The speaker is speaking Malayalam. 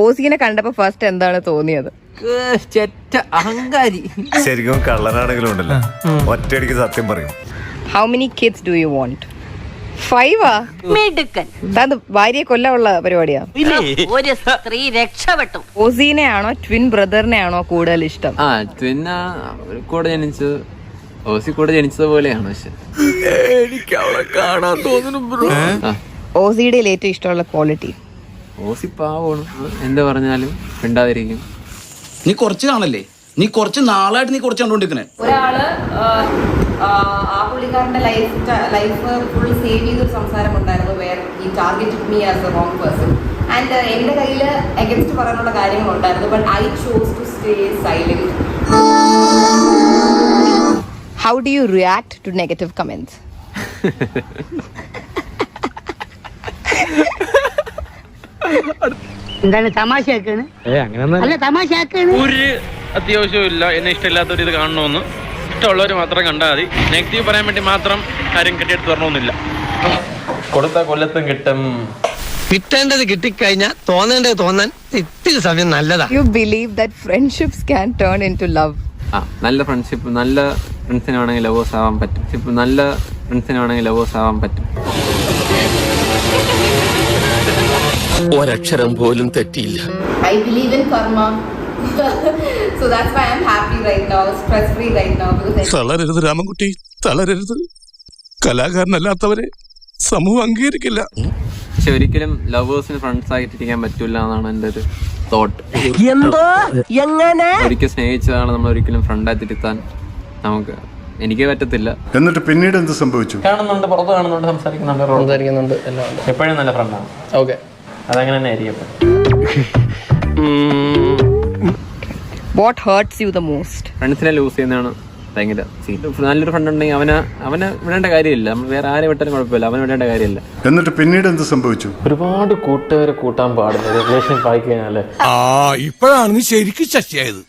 ഓസിനെ കണ്ടപ്പോ ഫസ്റ്റ് എന്താണ് തോന്നിയത്? ചെറ്റ അഹങ്കാരി. ശരിക്കും കള്ളനാണെങ്കിലും ഉണ്ടല്ലോ, ഒറ്റയടിക്ക് സത്യം പറയും. How many kids do you want? 5 താൻ ഭാര്യയെ കൊല്ലാനുള്ള പരിപാടിയാ? ഒരു സ്ത്രീ രക്ഷപ്പെട്ടു. ഓസിനെ ആണോ ട്വിൻ ബ്രദറിനെ ആണോ കൂടുതൽ ഇഷ്ടം? ട്വിന്ന കൂടെ ജനിച്ചത്, ഓസി കൂടെ ജനിച്ചത് പോലെയാണ്. പക്ഷെ എനിക്ക് അവളെ കാണാൻ തോന്നുന്നു. ഓസിയുടെ ഏറ്റവും ഇഷ്ടമുള്ള ക്വാളിറ്റി? ഓസി പാവമാണ്, എന്ത് പറഞ്ഞാലും മിണ്ടാതിരിക്കും. നീ കുറച്ച് കാണല്ലേ, നീ കുറച്ച് നാളായിട്ട് നീ കുറച്ച് കണ്ടോണ്ടിരിക്കണേ. ഒരാള് ആ പുള്ളിക്കാരന്റെ ലൈഫ് ഫുൾ സേവ് ചെയ്തൊരു സംസാരം ഉണ്ടായിരുന്നു, where he targeted me as a wrong person. And എന്റെ കയ്യിൽ അഗൻസ്റ്റ് പറയാനുള്ള കാര്യങ്ങളുണ്ടായിരുന്നു, but I chose to stay silent. How do you react to negative comments? എന്താണ് തമാശയാക്കാണ്? അല്ല തമാശയാക്കാണ്. ഒരു അത്യാവശ്യവും ഇല്ല എന്നെ ഇഷ്ടമില്ലാത്തവർ ഇത് കാണണമെന്ന്. ഇഷ്ടമുള്ളവർ മാത്രം കണ്ടാൽ മതി. നെഗറ്റീവ് പറയാൻ വേണ്ടി മാത്രം കാര്യം കെട്ടിയെടുത്ത് തരണമെന്നില്ല. കൊടുത്ത കൊല്ലത്തും കിട്ടും. കിട്ടേണ്ടത് കിട്ടിക്കഴിഞ്ഞാൽ തോന്നേണ്ടത് തോന്നാൻ ഇത്തിരി സമയം നല്ലതാ. You believe that friendships can turn into love? നല്ല ഫ്രണ്ട്ഷിപ്പ്, നല്ല ഫ്രണ്ട്സിനാണെങ്കിൽ ലവേഴ്സ് ആവാൻ പറ്റും. നല്ല ഫ്രണ്ട്സിനാണെങ്കിൽ ലവേഴ്സ് ആവാൻ പറ്റും. ഒരക്ഷരം പോലും തെറ്റിയില്ല. I believe in karma. So that's why I'm happy right now, stress free right now, because തളരരുത് Ramankutty, തളരരുത്. കലാകാരനല്ലാത്തവരെ സമൂഹം അംഗീകരിക്കില്ല. പക്ഷെ ഒരിക്കലും ലവേഴ്സിന് ഫ്രണ്ട്സ് ആയിട്ടിരിക്കാൻ പറ്റൂല എന്നാണ് എൻ്റെ ഒരു തോട്ട്. ഒരിക്കൽ സ്നേഹിച്ചതാണ് നമ്മൾ ഒരിക്കലും ഫ്രണ്ടായി തിരുത്താൻ എനിക്ക് പറ്റത്തില്ല. എന്നിട്ട് പിന്നീട് എന്ത് സംഭവിച്ചു? കാണുന്നുണ്ട്, പുറത്ത് കാണുന്നുണ്ട്, സംസാരിക്കുന്നുണ്ട്, എപ്പോഴും നല്ല ഫ്രണ്ടാണ്. ഓക്കെ, അതങ്ങനെ തന്നെ ആയിരിക്കും. what hurts you the most? ഫ്രണ്ട്സിനെ ലൂസ് ചെയ്യുന്നതാണ് ഭയങ്കര സീൻ. നല്ലൊരു ഫ്രണ്ട് ഉണ്ടെങ്കിൽ അവനെ വിടേണ്ട കാര്യമില്ല. നമ്മൾ വേറെ ആരെ വിട്ടാലും കുഴപ്പമില്ല, അവനെ വിടേണ്ട കാര്യമില്ല. എന്നിട്ട് പിന്നീട് എന്ത് സംഭവിച്ചു? ഒരുപാട് കൂട്ടുകാരെ കൂട്ടാൻ പാടില്ല റിലേഷൻ ആയി കഴിഞ്ഞാല്. ഇപ്പോഴാണ് നീ ശരിക്കും ശശിയായത്.